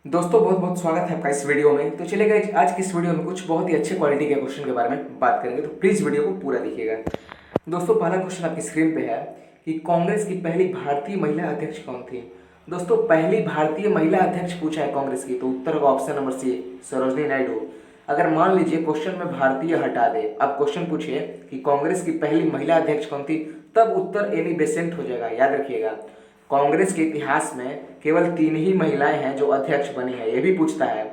दोस्तों बहुत बहुत स्वागत है आपका इस वीडियो में। तो चलिए गाइस, आज की इस वीडियो में कुछ बहुत ही अच्छे क्वालिटी के क्वेश्चन के बारे में बात करेंगे, तो प्लीज़ वीडियो को पूरा देखिएगा। दोस्तों पहला क्वेश्चन आपकी स्क्रीन पे है कि कांग्रेस की पहली भारतीय महिला अध्यक्ष कौन थी। दोस्तों पहली भारतीय महिला अध्यक्ष पूछा है कांग्रेस की, तो उत्तर होगा option number C, Sarojini Naidu. अगर मान लीजिए क्वेश्चन में भारतीय हटा दे, अब क्वेश्चन पूछिए कि कांग्रेस की पहली महिला अध्यक्ष कौन थी, तब उत्तर एनी बेसेंट हो जाएगा। याद रखिएगा, कांग्रेस के इतिहास में केवल 3 ही महिलाएं हैं जो अध्यक्ष बनी है। ये भी पूछता है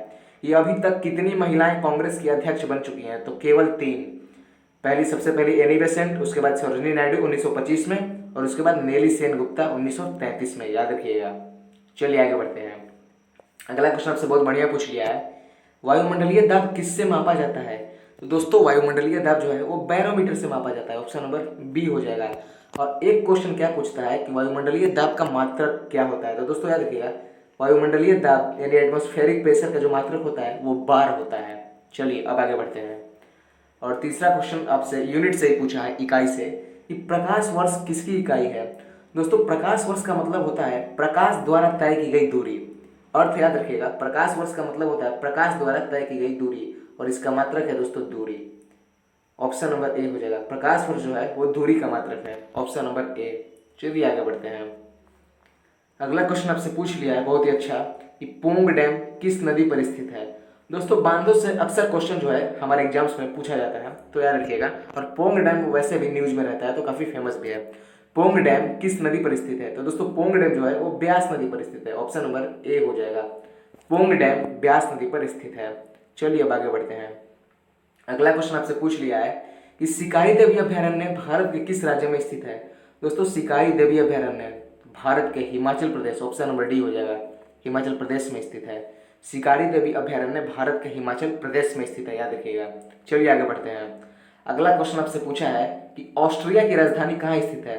कि अभी तक कितनी महिलाएं कांग्रेस की अध्यक्ष बन चुकी हैं, तो केवल 3। पहली सबसे पहली एनी बेसेंट, उसके बाद सरोजिनी नायडू 1925 में, और उसके बाद नेली सेन गुप्ता 1933 में। याद रखिएगा। चलिए आगे बढ़ते हैं। अगला क्वेश्चन आपसे बहुत बढ़िया पूछ लिया है, वायुमंडलीय दाब किससे मापा जाता है। तो दोस्तों वायुमंडलीय दाब जो है वो बैरोमीटर से मापा जाता है। ऑप्शन नंबर बी हो जाएगा। और एक क्वेश्चन क्या पूछता है कि वायुमंडलीय दाब का मात्रक क्या होता है। तो दोस्तों याद रखिएगा, वायुमंडलीय दाब यानी एटमॉस्फेरिक प्रेशर का जो मात्रक होता है वो बार होता है। चलिए अब आगे बढ़ते हैं। और तीसरा क्वेश्चन आपसे यूनिट से ही पूछा है, इकाई से, कि प्रकाश वर्ष किसकी इकाई है। दोस्तों प्रकाश वर्ष का मतलब होता है प्रकाश द्वारा तय की गई दूरी। अर्थ याद रखिएगा, प्रकाश वर्ष का मतलब होता है प्रकाश द्वारा तय की गई दूरी, और इसका मात्रक है दोस्तों दूरी। ऑप्शन नंबर ए हो जाएगा। प्रकाश वर्ष जो है वो दूरी का मात्रक है। Option number A. चलिए आगे बढ़ते हैं। अगला क्वेश्चन आपसे पूछ लिया है बहुत ही अच्छा, कि पोंग डैम किस नदी पर स्थित है। दोस्तों बांधों से अक्सर क्वेश्चन जो है हमारे एग्जाम्स में पूछा जाता है, तो याद रखिएगा। और पोंग डैम वैसे भी न्यूज में रहता है, तो काफी फेमस भी है। पोंग डैम किस नदी पर स्थित है। तो दोस्तों पोंग डैम जो है वो ब्यास नदी पर स्थित है। ऑप्शन नंबर ए हो जाएगा। पोंग डैम ब्यास नदी पर स्थित है। चलिए अब आगे बढ़ते हैं। अगला क्वेश्चन आपसे पूछ लिया है कि शिकारी देवी अभयारण्य भारत के किस राज्य में स्थित है। दोस्तों शिकारी देवी अभयारण्य भारत के Himachal Pradesh, option number D हो जाएगा, हिमाचल प्रदेश में स्थित है। शिकारी देवी अभयारण्य भारत के हिमाचल प्रदेश में स्थित है। याद रखिएगा। चलिए आगे बढ़ते हैं। अगला क्वेश्चन आपसे पूछा है कि ऑस्ट्रिया की राजधानी कहाँ स्थित है।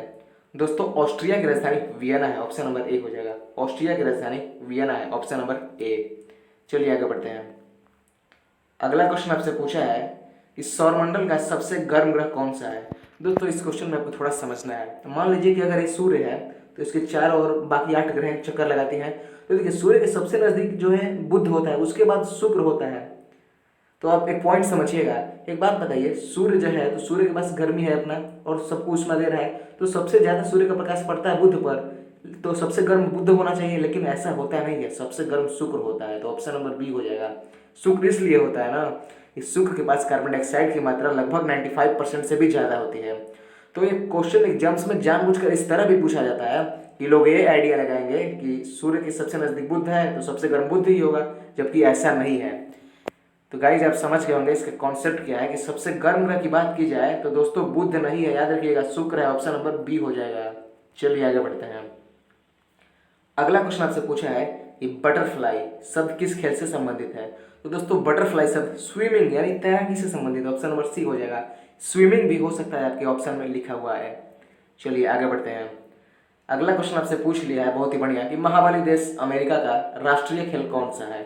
दोस्तों ऑस्ट्रिया की राजधानी वियना है। ऑप्शन नंबर ए हो जाएगा। ऑस्ट्रिया की राजधानी वियना है। Option number A. चलिए आगे बढ़ते हैं। अगला क्वेश्चन आपसे पूछा है कि सौरमंडल का सबसे गर्म ग्रह कौन सा है। दोस्तों इस क्वेश्चन में आपको थोड़ा समझना है। तो मान लीजिए कि अगर ये सूर्य है, तो इसके चारों ओर बाकी 8 ग्रह चक्कर लगाती हैं। तो देखिए सूर्य के सबसे नजदीक जो है बुध होता है, उसके बाद शुक्र होता है। तो आप एक पॉइंट समझिएगा। एक बात बताइए, सूर्य जो है तो सूर्य के पास गर्मी है अपना, और सबको उष्मा दे रहा है, तो सबसे ज्यादा सूर्य का प्रकाश पड़ता है बुध पर, तो सबसे गर्म बुध होना चाहिए, लेकिन ऐसा होता नहीं है, सबसे गर्म शुक्र होता है। तो ऑप्शन नंबर बी हो जाएगा। शुक्र इसलिए होता है ना कि शुक्र के पास कार्बन डाइऑक्साइड की मात्रा लगभग 95% से भी ज्यादा होती है। तो ये क्वेश्चन एग्जाम्स में जानबूझकर इस तरह भी पूछा जाता है कि लोग ये आइडिया लगाएंगे कि सूर्य के सबसे नजदीक बुध है तो सबसे गर्म बुध ही होगा, जबकि ऐसा नहीं है। तो गाइज आप समझ गए होंगे इसका कॉन्सेप्ट क्या है, कि सबसे गर्म ग्रह की बात की जाए तो दोस्तों बुध नहीं है, याद रखिएगा, शुक्र है। ऑप्शन नंबर बी हो जाएगा। चलिए आगे बढ़ते हैं। अगला क्वेश्चन आपसे पूछा है कि बटरफ्लाई शब्द किस खेल से संबंधित है। तो दोस्तों बटरफ्लाई शब्द स्विमिंग यानी तैराकी से संबंधित। ऑप्शन नंबर सी हो जाएगा। स्विमिंग भी हो सकता है, आपके ऑप्शन में लिखा हुआ है। चलिए आगे बढ़ते हैं। अगला क्वेश्चन आपसे पूछ लिया है बहुत ही बढ़िया, कि महाबली देश अमेरिका का राष्ट्रीय खेल कौन सा है।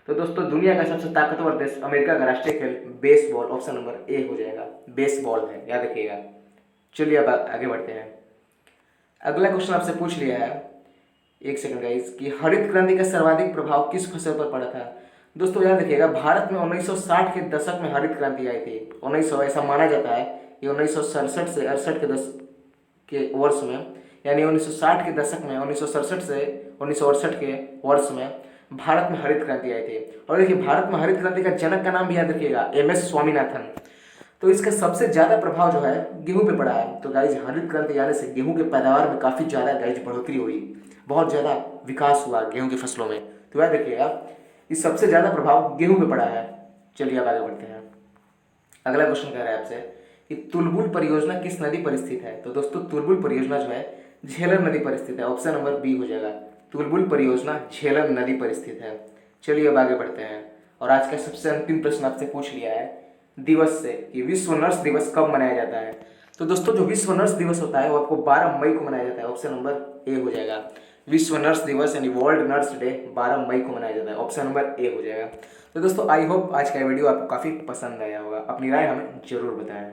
तो दोस्तों दुनिया का सबसे ताकतवर देश अमेरिका का राष्ट्रीय खेल बेसबॉल, ऑप्शन नंबर ए हो जाएगा, बेसबॉल है, याद रखिएगा। चलिए अब आगे बढ़ते हैं। अगला क्वेश्चन आपसे पूछ लिया है, एक सेकंड गाइस, कि हरित क्रांति का सर्वाधिक प्रभाव किस फसल पर पड़ा था। दोस्तों याद रखिएगा, भारत में 1960 के दशक में हरित क्रांति आई थी। 1900 ऐसा माना जाता है कि 1967 से 68 के दशक के वर्ष में, यानी 1960 के दशक में, 1967 से 1968 के वर्ष में भारत में हरित क्रांति आई थी। और देखिए भारत में हरित क्रांति का जनक का नाम भी याद रखिएगा, एम.एस. स्वामीनाथन। तो इसका सबसे ज्यादा प्रभाव जो है गेहूं पे पड़ा है। तो गाइज हरित क्रांति आने से गेहूं के पैदावार में काफी ज्यादा गाइज बढ़ोतरी हुई, बहुत ज्यादा विकास हुआ गेहूं की फसलों में। तो याद रखिएगा इस सबसे ज्यादा प्रभाव गेहूं पे पड़ा है। चलिए अब आगे बढ़ते हैं। अगला क्वेश्चन कह रहा है आपसे कि तुलबुल परियोजना किस नदी पर स्थित है। तो दोस्तों तुलबुल परियोजना जो है झेलम नदी पर स्थित है। ऑप्शन नंबर बी हो जाएगा। तुलबुल परियोजना झेलम नदी पर स्थित है। चलिए अब आगे बढ़ते हैं। और आज का सबसे अंतिम प्रश्न आपसे पूछ लिया है दिवस से, कि विश्व नर्स दिवस कब मनाया जाता है। तो दोस्तों जो विश्व नर्स दिवस होता है वो आपको 12 मई को मनाया जाता है। ऑप्शन नंबर ए हो जाएगा। विश्व नर्स दिवस यानी वर्ल्ड नर्स डे 12 मई को मनाया जाता है। ऑप्शन नंबर ए हो जाएगा। तो दोस्तों आई होप आज का वीडियो आपको काफी पसंद आया होगा। अपनी राय हमें जरूर बताएं।